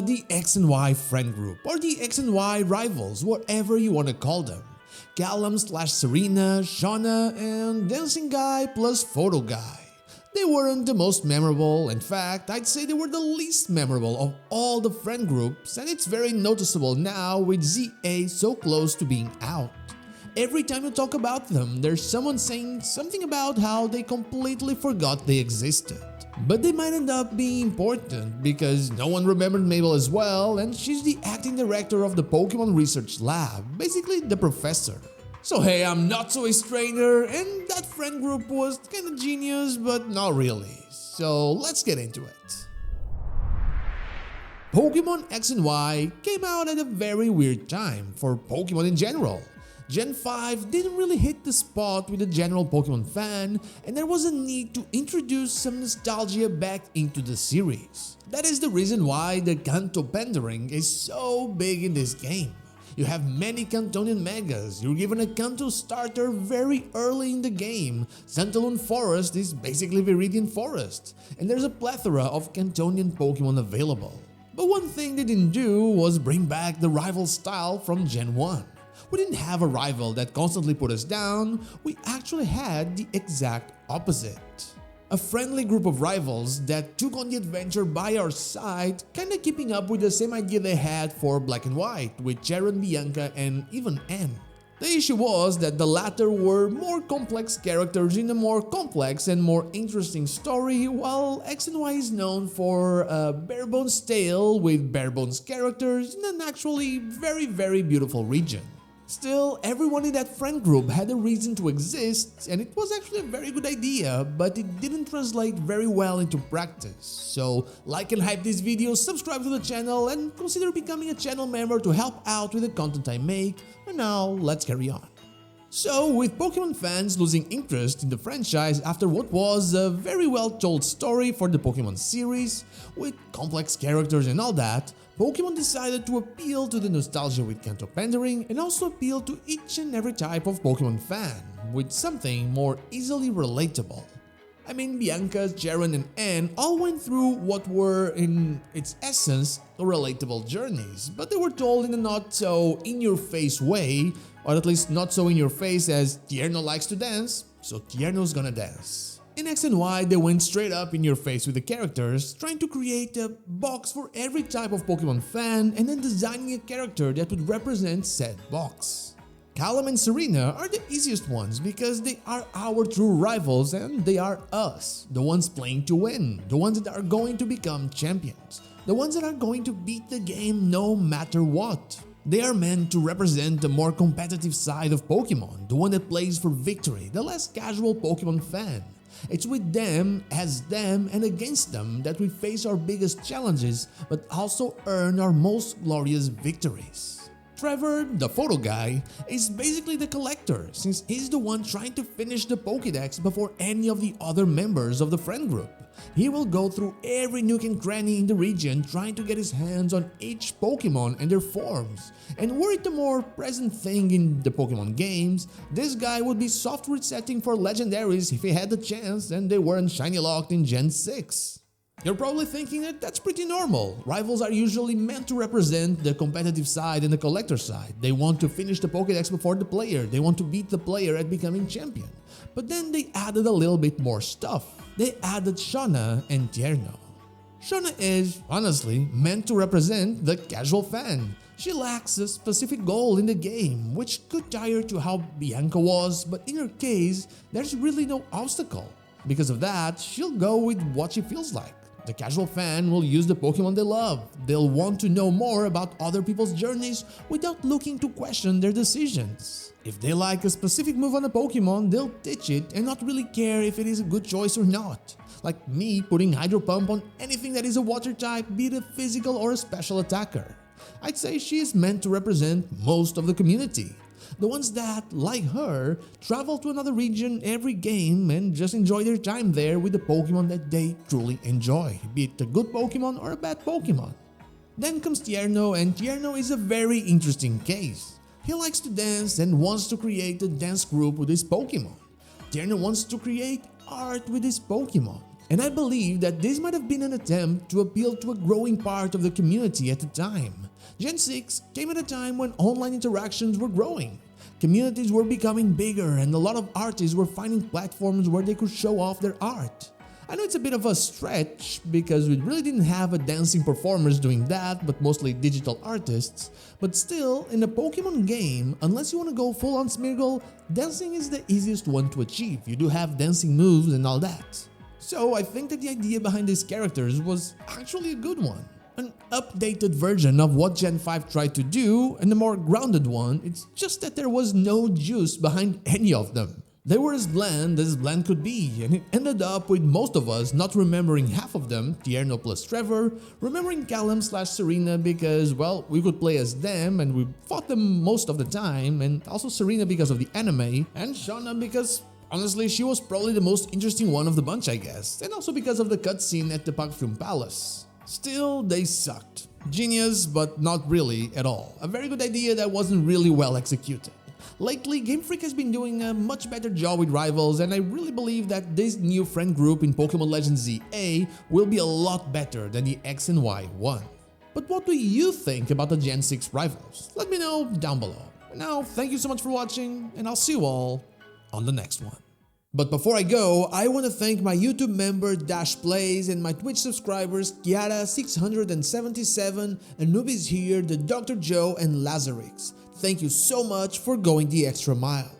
got the X and Y friend group, or the X and Y rivals, whatever you want to call them. Callum/Serena, Shauna, and Dancing Guy plus Photo Guy. They weren't the most memorable. In fact, I'd say they were the least memorable of all the friend groups, and it's very noticeable now with Z-A so close to being out. Every time you talk about them, there's someone saying something about how they completely forgot they existed. But they might end up being important because no one remembered Mabel as well, and she's the acting director of the Pokemon Research Lab, basically the professor. So hey, I'm not so a stranger, and that friend group was kinda genius, but not really. So let's get into it. Pokemon X and Y came out at a very weird time for Pokemon in general. Gen 5 didn't really hit the spot with the general Pokemon fan, and there was a need to introduce some nostalgia back into the series. That is the reason why the Kanto Pandering is so big in this game. You have many Kantonian Megas, you're given a Kanto starter very early in the game, Santaloon Forest is basically Viridian Forest, and there's a plethora of Kantonian Pokemon available. But one thing they didn't do was bring back the rival style from Gen 1. We didn't have a rival that constantly put us down, we actually had the exact opposite. A friendly group of rivals that took on the adventure by our side, kinda keeping up with the same idea they had for Black and White with Charon, Bianca, and even Anne. The issue was that the latter were more complex characters in a more complex and more interesting story, while X and Y is known for a bare-bones tale with bare-bones characters in an actually very beautiful region. Still, everyone in that friend group had a reason to exist, and it was actually a very good idea, but it didn't translate very well into practice. So, like and hype this video, subscribe to the channel, and consider becoming a channel member to help out with the content I make. And now, let's carry on. So, with Pokemon fans losing interest in the franchise after what was a very well told story for the Pokemon series, with complex characters and all that, Pokemon decided to appeal to the nostalgia with Kanto Pandering and also appeal to each and every type of Pokemon fan with something more easily relatable. I mean, Bianca, Charon, and Anne all went through what were, in its essence, relatable journeys, but they were told in a not so in-your-face way, or at least not so in-your-face as Tierno likes to dance, so Tierno's gonna dance. In X and Y, they went straight up in your face with the characters, trying to create a box for every type of Pokemon fan and then designing a character that would represent said box. Callum and Serena are the easiest ones because they are our true rivals and they are us, the ones playing to win, the ones that are going to become champions, the ones that are going to beat the game no matter what. They are meant to represent the more competitive side of Pokemon, the one that plays for victory, the less casual Pokemon fan. It's with them, as them, and against them that we face our biggest challenges, but also earn our most glorious victories. Trevor, the photo guy, is basically the collector, since he's the one trying to finish the Pokédex before any of the other members of the friend group. He will go through every nook and cranny in the region trying to get his hands on each Pokemon and their forms. And were it a more present thing in the Pokemon games, this guy would be soft resetting for legendaries if he had the chance and they weren't shiny locked in Gen 6. You're probably thinking that that's pretty normal. Rivals are usually meant to represent the competitive side and the collector side. They want to finish the Pokédex before the player, they want to beat the player at becoming champion. But then they added a little bit more stuff. They added Shauna and Tierno. Shauna is, honestly, meant to represent the casual fan. She lacks a specific goal in the game, which could tie her to how Bianca was, but in her case, there's really no obstacle. Because of that, she'll go with what she feels like. The casual fan will use the Pokemon they love. They'll want to know more about other people's journeys without looking to question their decisions. If they like a specific move on a Pokemon, they'll teach it and not really care if it is a good choice or not. Like me putting Hydro Pump on anything that is a water type, be it a physical or a special attacker. I'd say she is meant to represent most of the community. The ones that, like her, travel to another region every game and just enjoy their time there with the Pokemon that they truly enjoy, be it a good Pokemon or a bad Pokemon. Then comes Tierno, and Tierno is a very interesting case. He likes to dance and wants to create a dance group with his Pokemon. Tierno wants to create art with his Pokemon. And I believe that this might have been an attempt to appeal to a growing part of the community at the time. Gen 6 came at a time when online interactions were growing. Communities were becoming bigger and a lot of artists were finding platforms where they could show off their art. I know it's a bit of a stretch because we really didn't have a dancing performers doing that, but mostly digital artists. But still, in a Pokemon game, unless you want to go full on Smeargle, dancing is the easiest one to achieve. You do have dancing moves and all that. So I think that the idea behind these characters was actually a good one. An updated version of what Gen 5 tried to do, and a more grounded one. It's just that there was no juice behind any of them. They were as bland could be, and it ended up with most of us not remembering half of them, Tierno plus Trevor, remembering Callum / Serena because, well, we could play as them and we fought them most of the time, and also Serena because of the anime, and Shauna because honestly she was probably the most interesting one of the bunch, I guess, and also because of the cutscene at the Pac Palace. Still, they sucked. Genius, but not really at all. A very good idea that wasn't really well executed. Lately, Game Freak has been doing a much better job with rivals, and I really believe that this new friend group in Pokémon Legends Z-A will be a lot better than the X and Y one. But what do you think about the Gen 6 rivals? Let me know down below. Now, thank you so much for watching, and I'll see you all on the next one. But before I go, I want to thank my YouTube member Dash Plays and my Twitch subscribers Kiara677 and Newbies here, the Dr. Joe and Lazarix. Thank you so much for going the extra mile.